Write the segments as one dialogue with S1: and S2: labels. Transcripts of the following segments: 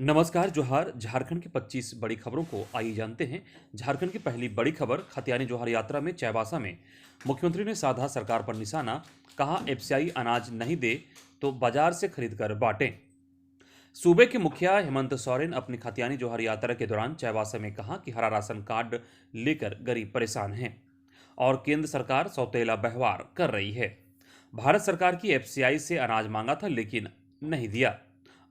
S1: नमस्कार जोहार। झारखंड की 25 बड़ी खबरों को आइए जानते हैं। झारखंड की पहली बड़ी खबर, खतियानी जोहार यात्रा में चाईबासा में मुख्यमंत्री ने साधा सरकार पर निशाना। कहा एफसीआई अनाज नहीं दे तो बाजार से खरीद कर बांटें। सूबे के मुखिया हेमंत सोरेन अपनी खतियानी जोहार यात्रा के दौरान चाईबासा में कहा कि हरा राशन कार्ड लेकर गरीब परेशान हैं और केंद्र सरकार सौतेला व्यवहार कर रही है। भारत सरकार की एफसीआई से अनाज मांगा था लेकिन नहीं दिया।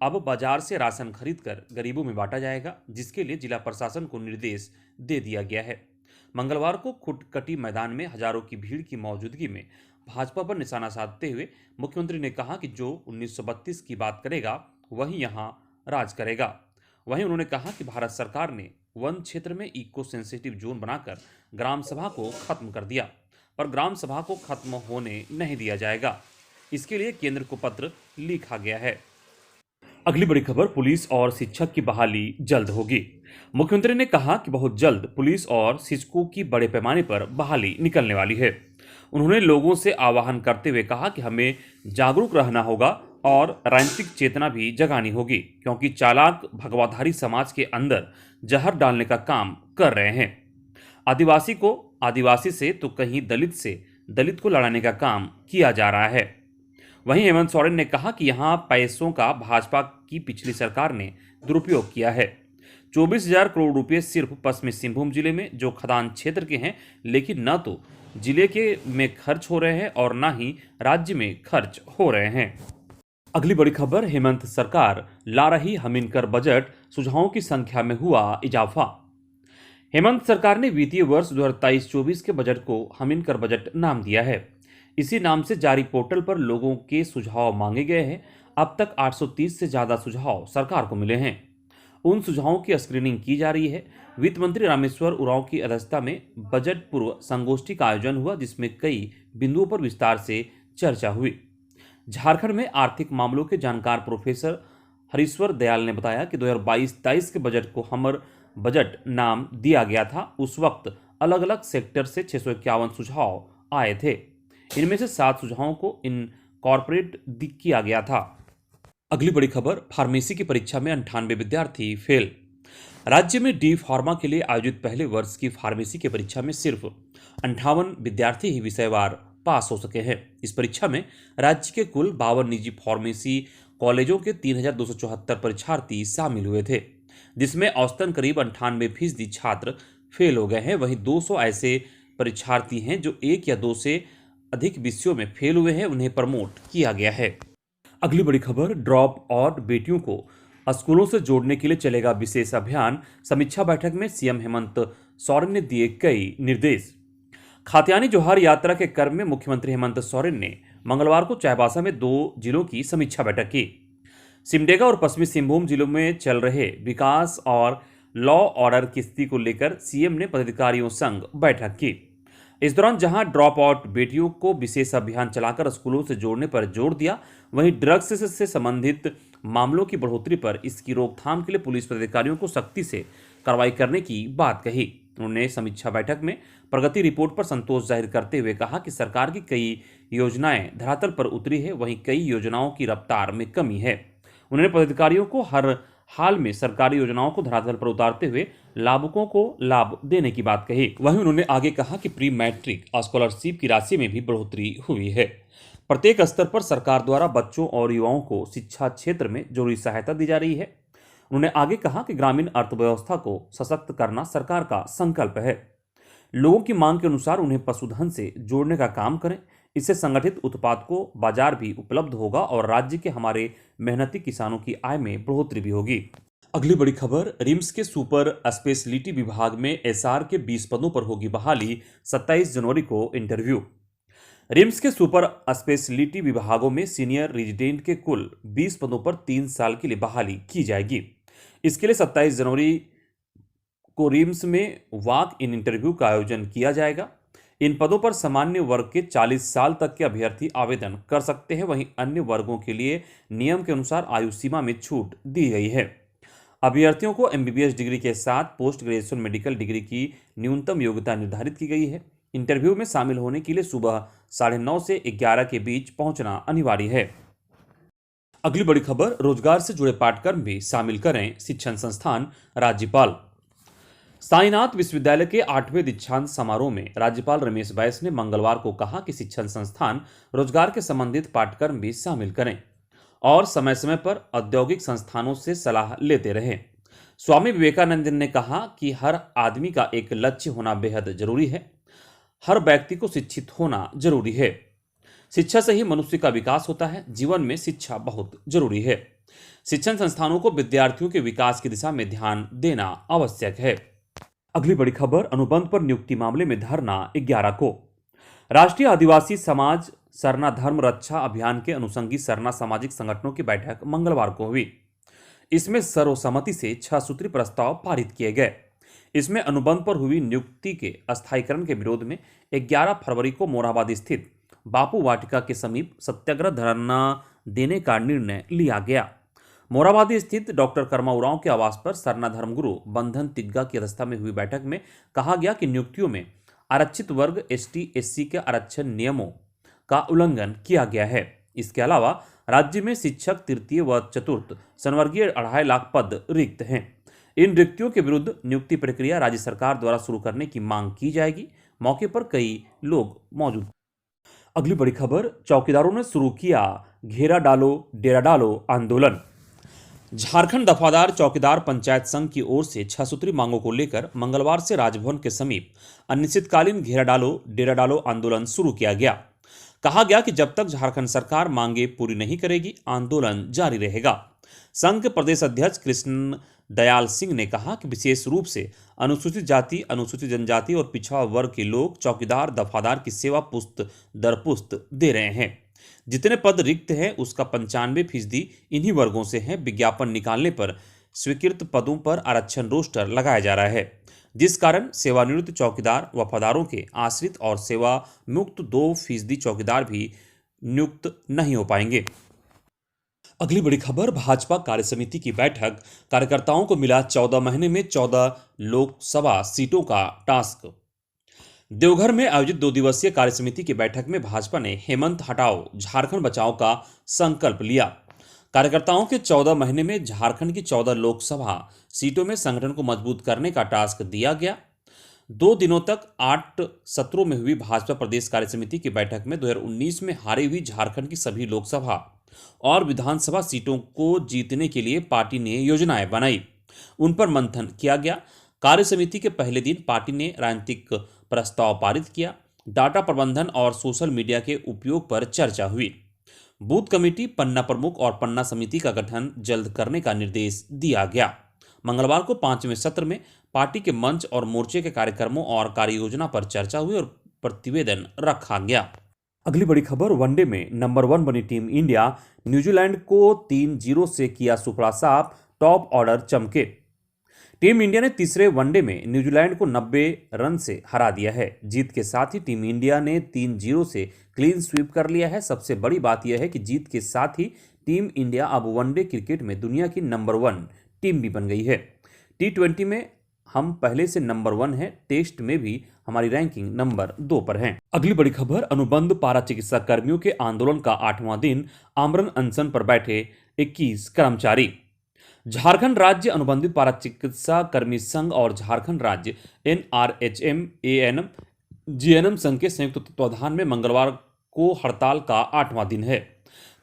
S1: अब बाजार से राशन खरीदकर गरीबों में बांटा जाएगा, जिसके लिए जिला प्रशासन को निर्देश दे दिया गया है। मंगलवार को खुटकटी मैदान में हजारों की भीड़ की मौजूदगी में भाजपा पर निशाना साधते हुए मुख्यमंत्री ने कहा कि जो 1932 की बात करेगा वही यहां राज करेगा। वहीं उन्होंने कहा कि भारत सरकार ने वन क्षेत्र में इको सेंसिटिव जोन बनाकर ग्राम सभा को खत्म कर दिया, पर ग्राम सभा को खत्म होने नहीं दिया जाएगा। इसके लिए केंद्र को पत्र लिखा गया है। अगली बड़ी खबर, पुलिस और शिक्षक की बहाली जल्द होगी। मुख्यमंत्री ने कहा कि बहुत जल्द पुलिस और शिक्षकों की बड़े पैमाने पर बहाली निकलने वाली है। उन्होंने लोगों से आह्वान करते हुए कहा कि हमें जागरूक रहना होगा और राजनीतिक चेतना भी जगानी होगी, क्योंकि चालाक भगवाधारी समाज के अंदर जहर डालने का काम कर रहे हैं। आदिवासी को आदिवासी से तो कहीं दलित से दलित को लड़ाने का काम किया जा रहा है। वहीं हेमंत सोरेन ने कहा कि यहां पैसों का भाजपा की पिछली सरकार ने दुरुपयोग किया है। 24,000 करोड़ रुपए सिर्फ पश्चिमी सिंहभूम जिले में जो खदान क्षेत्र के हैं, लेकिन न तो जिले के में खर्च हो रहे हैं और न ही राज्य में खर्च हो रहे हैं। अगली बड़ी खबर, हेमंत सरकार ला रही हमीनकर बजट, सुझावों की संख्या में हुआ इजाफा। हेमंत सरकार ने वित्तीय वर्ष 2023-24 के बजट को हमीनकर बजट नाम दिया है। इसी नाम से जारी पोर्टल पर लोगों के सुझाव मांगे गए हैं। अब तक 830 से ज्यादा सुझाव सरकार को मिले हैं। उन सुझावों की स्क्रीनिंग की जा रही है। वित्त मंत्री रामेश्वर उरांव की अध्यक्षता में बजट पूर्व संगोष्ठी का आयोजन हुआ, जिसमें कई बिंदुओं पर विस्तार से चर्चा हुई। झारखंड में आर्थिक मामलों के जानकार प्रोफेसर हरीश्वर दयाल ने बताया कि 2022-23 के बजट को हमर बजट नाम दिया गया था। उस वक्त अलग अलग सेक्टर से 651 सुझाव आए थे। इनमें से 7 सुझावों को इनकॉर्पोरेट किया गया था। अगली बड़ी खबर, फार्मेसी की परीक्षा में 98 विद्यार्थी फेल। राज्य में डी फार्मा के लिए आयोजित पहले वर्ष की फार्मेसी की परीक्षा में सिर्फ 58 विद्यार्थी ही विषयवार पास हो सके हैं। इस परीक्षा में राज्य के कुल 52 निजी फार्मेसी कॉलेजों के 3,274 परीक्षार्थी शामिल हुए थे, जिसमें औसतन करीब 98% छात्र फेल हो गए हैं। वहीं 200 ऐसे परीक्षार्थी हैं जो 1 या 2 से अधिक विषयों में फेल हुए हैं, उन्हें प्रमोट किया गया है। अगली बड़ी खबर, ड्रॉप आउट बेटियों को स्कूलों से जोड़ने के लिए चलेगा विशेष अभियान। समीक्षा बैठक में सीएम हेमंत सोरेन ने दिए कई निर्देश। खातियानी जोहार यात्रा के क्रम में मुख्यमंत्री हेमंत सोरेन ने मंगलवार को चाईबासा में 2 जिलों की समीक्षा बैठक की। सिमडेगा और पश्चिमी सिंहभूम जिलों में चल रहे विकास और लॉ ऑर्डर की स्थिति को लेकर सीएम ने पदाधिकारियों संग बैठक की। इस दौरान जहां ड्रॉप आउट बेटियों को विशेष अभियान चलाकर स्कूलों से जोड़ने पर जोर दिया, वहीं ड्रग्स से संबंधित मामलों की बढ़ोतरी पर इसकी रोकथाम के लिए पुलिस पदाधिकारियों को सख्ती से कार्रवाई करने की बात कही। उन्होंने समीक्षा बैठक में प्रगति रिपोर्ट पर संतोष जाहिर करते हुए कहा कि सरकार की कई योजनाएं धरातल पर उतरी है, वहीं कई योजनाओं की रफ्तार में कमी है। उन्होंने पदाधिकारियों को हर हाल में सरकारी योजनाओं को धरातल पर उतारते हुए लाभुकों को लाभ देने की बात कही। वहीं उन्होंने आगे कहा कि प्री मैट्रिक स्कॉलरशिप की राशि में भी बढ़ोतरी हुई है। प्रत्येक स्तर पर सरकार द्वारा बच्चों और युवाओं को शिक्षा क्षेत्र में जरूरी सहायता दी जा रही है। उन्होंने आगे कहा कि ग्रामीण अर्थव्यवस्था को सशक्त करना सरकार का संकल्प है। लोगों की मांग के अनुसार उन्हें पशुधन से जोड़ने का काम करें। इससे संगठित उत्पाद को बाजार भी उपलब्ध होगा और राज्य के हमारे मेहनती किसानों की आय में बढ़ोतरी भी होगी। अगली बड़ी खबर, रिम्स के सुपर स्पेशलिटी विभाग में एसआर के 20 पदों पर होगी बहाली। 27 जनवरी को इंटरव्यू। रिम्स के सुपर स्पेशलिटी विभागों में सीनियर रेजिडेंट के कुल 20 पदों पर 3 साल के लिए बहाली की जाएगी। इसके लिए 27 जनवरी को रिम्स में वॉक इन इंटरव्यू का आयोजन किया जाएगा। इन पदों पर सामान्य वर्ग के 40 साल तक के अभ्यर्थी आवेदन कर सकते हैं। वहीं अन्य वर्गों के लिए नियम के अनुसार आयु सीमा में छूट दी गई है। अभ्यर्थियों को एमबीबीएस डिग्री के साथ पोस्ट ग्रेजुएशन मेडिकल डिग्री की न्यूनतम योग्यता निर्धारित की गई है। इंटरव्यू में शामिल होने के लिए सुबह 9:30 से 11 के बीच पहुंचना अनिवार्य है। अगली बड़ी खबर, रोजगार से जुड़े पाठ्यक्रम भी शामिल करें शिक्षण संस्थान। राज्यपाल साईनाथ विश्वविद्यालय के 8वें दीक्षांत समारोह में राज्यपाल रमेश बैस ने मंगलवार को कहा कि शिक्षण संस्थान रोजगार के संबंधित पाठ्यक्रम भी शामिल करें और समय समय पर औद्योगिक संस्थानों से सलाह लेते रहें। स्वामी विवेकानंद ने कहा कि हर आदमी का एक लक्ष्य होना बेहद जरूरी है। हर व्यक्ति को शिक्षित होना जरूरी है। शिक्षा से ही मनुष्य का विकास होता है। जीवन में शिक्षा बहुत जरूरी है। शिक्षण संस्थानों को विद्यार्थियों के विकास की दिशा में ध्यान देना आवश्यक है। अगली बड़ी खबर, अनुबंध पर नियुक्ति मामले में धरना 11 को। राष्ट्रीय आदिवासी समाज सरना धर्म रक्षा अभियान के अनुषंगी सरना सामाजिक संगठनों की बैठक मंगलवार को हुई। इसमें सर्वसम्मति से 6 सूत्री प्रस्ताव पारित किए गए। इसमें अनुबंध पर हुई नियुक्ति के अस्थायीकरण के विरोध में 11 फरवरी को मोरहाबादी स्थित बापू वाटिका के समीप सत्याग्रह धरना देने का निर्णय लिया गया। मोरहाबादी स्थित डॉक्टर कर्मा उरांव के आवास पर सरना धर्मगुरु बंधन तिग्गा की अध्यक्षता में हुई बैठक में कहा गया कि नियुक्तियों में आरक्षित वर्ग एसटी एससी के आरक्षण नियमों का उल्लंघन किया गया है। इसके अलावा राज्य में शिक्षक तृतीय व चतुर्थ संवर्गीय 2.5 लाख पद रिक्त हैं। इन रिक्तियों के विरुद्ध नियुक्ति प्रक्रिया राज्य सरकार द्वारा शुरू करने की मांग की जाएगी। मौके पर कई लोग मौजूद। अगली बड़ी खबर, चौकीदारों ने शुरू किया घेरा डालो डेरा डालो आंदोलन। झारखंड दफादार चौकीदार पंचायत संघ की ओर से 6 सूत्री मांगों को लेकर मंगलवार से राजभवन के समीप अनिश्चितकालीन घेरा डालो डेरा डालो आंदोलन शुरू किया गया। कहा गया कि जब तक झारखंड सरकार मांगे पूरी नहीं करेगी, आंदोलन जारी रहेगा। संघ के प्रदेश अध्यक्ष कृष्ण दयाल सिंह ने कहा कि विशेष रूप से अनुसूचित जाति, अनुसूचित जनजाति और पिछड़ा वर्ग के लोग चौकीदार दफादार की सेवा पुस्त दर पुस्त दे रहे हैं। जितने पद रिक्त हैं उसका 95% इन्हीं वर्गों से है। विज्ञापन निकालने पर स्वीकृत पदों पर आरक्षण रोस्टर लगाया जा रहा है, जिस कारण सेवानिवृत्त चौकीदार वफादारों के आश्रित और सेवा मुक्त 2% चौकीदार भी नियुक्त नहीं हो पाएंगे। अगली बड़ी खबर, भाजपा कार्य समिति की बैठक, कार्यकर्ताओं को मिला 14 महीने में 14 लोकसभा सीटों का टास्क। देवघर में आयोजित 2 दिवसीय कार्य समिति की बैठक में भाजपा ने हेमंत हटाओ झारखंड बचाओ का संकल्प लिया। कार्यकर्ताओं के 14 महीने में झारखंड की 14 लोकसभा सीटों में संगठन को मजबूत करने का टास्क दिया गया। 2 दिनों तक 8 सत्रों में हुई भाजपा प्रदेश कार्य समिति की बैठक में 2019 में हारी हुई झारखंड की सभी लोकसभा और विधानसभा सीटों को जीतने के लिए पार्टी ने योजनाएं बनाई, उन पर मंथन किया गया। कार्य समिति के पहले दिन पार्टी ने राजनीतिक प्रस्ताव पारित किया। डाटा प्रबंधन और सोशल मीडिया के उपयोग पर चर्चा हुई। बूथ कमेटी, पन्ना प्रमुख और पन्ना समिति का गठन जल्द करने का निर्देश दिया गया। मंगलवार को 5वें सत्र में पार्टी के मंच और मोर्चे के कार्यक्रमों और कार्य योजना पर चर्चा हुई और प्रतिवेदन रखा गया। अगली बड़ी खबर, वनडे में नंबर 1 बनी टीम इंडिया, न्यूजीलैंड को 3-0 से किया सुपड़ा साफ, टॉप ऑर्डर चमके। टीम इंडिया ने तीसरे वनडे में न्यूजीलैंड को 90 रन से हरा दिया है। जीत के साथ ही टीम इंडिया ने 3-0 से क्लीन स्वीप कर लिया है। सबसे बड़ी बात यह है कि जीत के साथ ही टीम इंडिया अब वनडे क्रिकेट में दुनिया की नंबर 1 टीम भी बन गई है। T20 में हम पहले से नंबर 1 हैं। टेस्ट में भी हमारी रैंकिंग नंबर 2 पर है। अगली बड़ी खबर, अनुबंध पारा चिकित्सा कर्मियों के आंदोलन का 8वां दिन, आमरण अनशन पर बैठे 21 कर्मचारी। झारखंड राज्य अनुबंधित पारा चिकित्सा कर्मी संघ और झारखंड राज्य NRHM ANM GNM संघ के संयुक्त तत्वाधान में मंगलवार को हड़ताल का 8वां दिन है।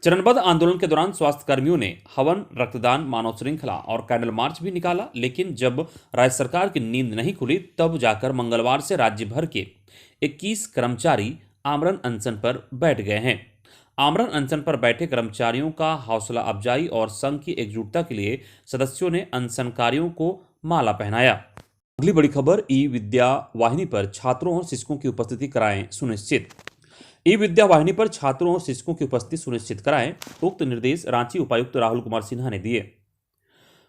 S1: चरणबद्ध आंदोलन के दौरान स्वास्थ्य कर्मियों ने हवन, रक्तदान, मानव श्रृंखला और कैंडल मार्च भी निकाला, लेकिन जब राज्य सरकार की नींद नहीं खुली तब जाकर मंगलवार से राज्य भर के 21 कर्मचारी आमरण अनशन पर बैठ गए हैं। आमरण अनशन पर बैठे कर्मचारियों का हौसला अफजाई और संघ की एकजुटता के लिए सदस्यों ने अनशनकारियों को माला पहनाया। अगली बड़ी खबर, ई विद्या वाहिनी पर छात्रों और शिक्षकों की उपस्थिति कराएं सुनिश्चित। ई विद्या वाहिनी पर छात्रों और शिक्षकों की उपस्थिति सुनिश्चित कराएं, उक्त निर्देश रांची उपायुक्त राहुल कुमार सिन्हा ने दिए।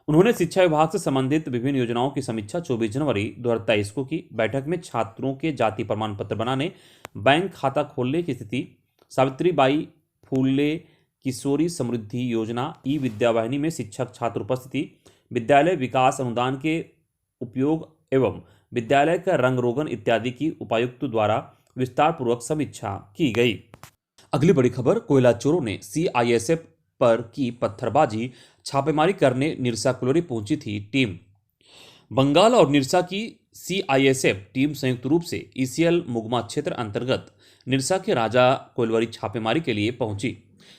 S1: उन्होंने शिक्षा विभाग से संबंधित विभिन्न योजनाओं की समीक्षा 24 जनवरी 2023 को की। बैठक में छात्रों के जाति प्रमाण पत्र बनाने, बैंक खाता खोलने की स्थिति, सावित्रीबाई फूले किशोरी समृद्धि योजना, ई विद्या वाहिनी में शिक्षक छात्र उपस्थिति, विद्यालय विकास अनुदान के उपयोग एवं विद्यालय का रंग रोगन इत्यादि की उपायुक्त द्वारा विस्तार पूर्वक समीक्षा की गई। अगली बड़ी खबर, कोयला चोरों ने CISF पर की पत्थरबाजी, छापेमारी करने निरसा कुलोरी पहुंची थी टीम। बंगाल और निरसा की सीआईएसएफ टीम संयुक्त रूप से ईसीएल मुगमा क्षेत्र अंतर्गत निरसा के राजा कोयलवरी छापेमारी के लिए पहुंची।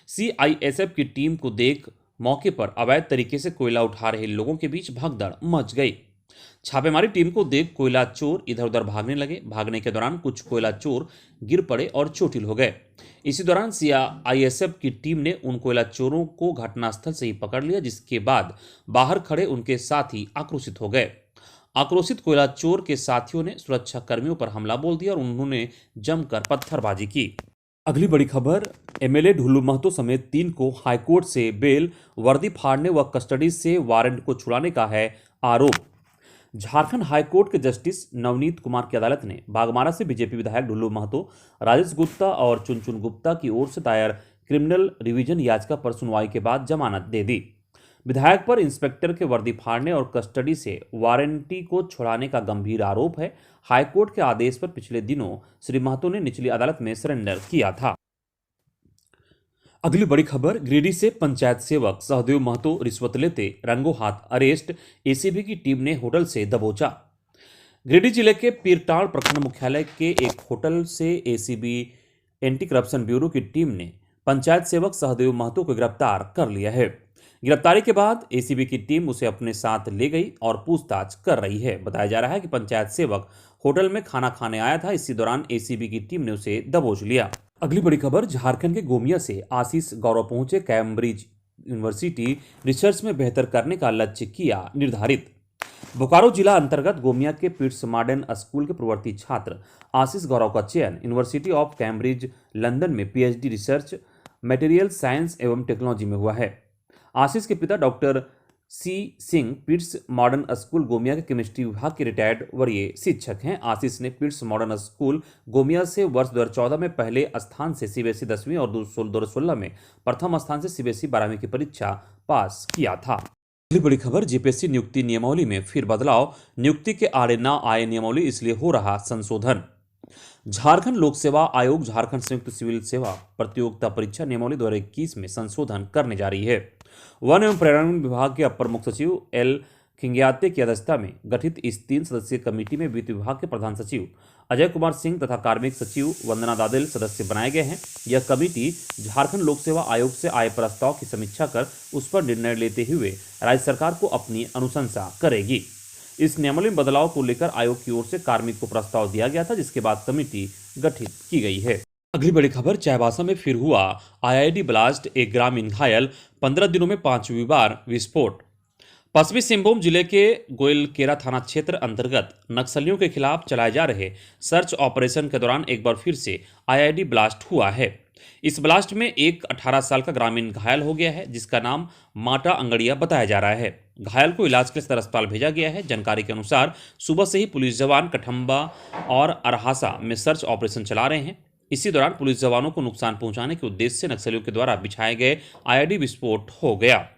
S1: सीआईएसएफ की टीम को देख मौके पर अवैध तरीके से कोयला उठा रहे लोगों के बीच भगदड़ मच गई। छापेमारी टीम को देख कोयला चोर इधर उधर भागने लगे। भागने के दौरान कुछ कोयला चोर गिर पड़े और चोटिल हो गए। इसी दौरान सीआईएसएफ की टीम ने उन कोयला चोरों को घटनास्थल से ही पकड़ लिया, जिसके बाद बाहर खड़े उनके साथी आक्रोशित हो गए। आक्रोशित कोयला चोर के साथियों ने सुरक्षा कर्मियों पर हमला बोल दिया और उन्होंने जमकर पत्थरबाजी की। अगली बड़ी खबर, एमएलए ढुल्लू महतो समेत 3 को हाईकोर्ट से बेल, वर्दी फाड़ने व कस्टडी से वारंट को छुड़ाने का है आरोप। झारखंड हाईकोर्ट के जस्टिस नवनीत कुमार की अदालत ने बागमारा से बीजेपी विधायक ढुल्लू महतो, राजेश गुप्ता और चुनचुन गुप्ता की ओर से दायर क्रिमिनल रिवीजन याचिका पर सुनवाई के बाद जमानत दे दी। विधायक पर इंस्पेक्टर के वर्दी फाड़ने और कस्टडी से वारंटी को छुड़ाने का गंभीर आरोप है। हाईकोर्ट के आदेश पर पिछले दिनों श्री महतो ने निचली अदालत में सरेंडर किया था। अगली बड़ी खबर, गिरिडीह से पंचायत सेवक सहदेव महतो रिश्वत लेते रंगों हाथ अरेस्ट, एसीबी की टीम ने होटल से दबोचा। गिरिडीह जिले के पीरटांड़ प्रखंड मुख्यालय के एक होटल से एसीबी एंटी करप्शन ब्यूरो की टीम ने पंचायत सेवक सहदेव महतो को गिरफ्तार कर लिया है। गिरफ्तारी के बाद एसीबी की टीम उसे अपने साथ ले गई और पूछताछ कर रही है। बताया जा रहा है कि पंचायत सेवक होटल में खाना खाने आया था। इसी दौरान एसीबी की टीम ने उसे दबोच लिया। अगली बड़ी खबर, झारखंड के गोमिया से आशीष गौरव पहुंचे। कैम्ब्रिज यूनिवर्सिटी रिसर्च में बेहतर करने का लक्ष्य किया निर्धारित। बोकारो जिला अंतर्गत गोमिया के पिट्स मॉडर्न स्कूल के पूर्ववर्ती छात्र आशीष गौरव का चयन यूनिवर्सिटी ऑफ कैम्ब्रिज लंदन में पीएचडी रिसर्च मटेरियल साइंस एवं टेक्नोलॉजी में हुआ है। आशीष के पिता doctor C Singh Pitts modern school Gomia के केमिस्ट्री विभाग के रिटायर्ड वरीय शिक्षक हैं। आशीष ने पिट्स मॉडर्न स्कूल गोमिया से वर्ष 2014 में पहले स्थान से सीबीएसई 10वीं और 2016 में प्रथम स्थान से सीबीएसई 12वीं की परीक्षा पास किया था। अगली बड़ी खबर, जेपीएससी नियुक्ति नियमावली में फिर बदलाव, नियुक्ति के आड़े न आए नियमावली इसलिए हो रहा संशोधन। झारखंड लोक सेवा आयोग झारखंड संयुक्त सिविल सेवा प्रतियोगिता परीक्षा नियमावली 2021 में संशोधन करने जा रही है। वन एवं पर्यावरण विभाग के अपर मुख्य सचिव एल खिंग्याते की अध्यक्षता में गठित इस 3 सदस्यीय कमेटी में वित्त विभाग के प्रधान सचिव अजय कुमार सिंह तथा कार्मिक सचिव वंदना दादेल सदस्य बनाए गए हैं। यह कमेटी झारखंड लोक सेवा आयोग से आए प्रस्ताव की समीक्षा कर उस पर निर्णय लेते हुए राज्य सरकार को अपनी अनुशंसा करेगी। इस नियमावली में बदलाव को लेकर आयोग की ओर से कार्मिक को प्रस्ताव दिया गया था, जिसके बाद कमेटी गठित की गई है। अगली बड़ी खबर, चाईबासा में फिर हुआ आईईडी ब्लास्ट, एक ग्रामीण घायल, 15 दिनों में 5वीं बार विस्फोट। पश्चिमी सिंहभूम जिले के गोइलकेरा थाना क्षेत्र अंतर्गत नक्सलियों के खिलाफ चलाए जा रहे सर्च ऑपरेशन के दौरान एक बार फिर से आईईडी ब्लास्ट हुआ है। इस ब्लास्ट में एक 18 साल का ग्रामीण घायल हो गया है, जिसका नाम माटा अंगड़िया बताया जा रहा है। घायल को इलाज के लिए सदर अस्पताल भेजा गया है। जानकारी के अनुसार सुबह से ही पुलिस जवान कठम्बा और अरहासा में सर्च ऑपरेशन चला रहे हैं। इसी दौरान पुलिस जवानों को नुकसान पहुंचाने के उद्देश्य से नक्सलियों के द्वारा बिछाए गए आईईडी विस्फोट हो गया।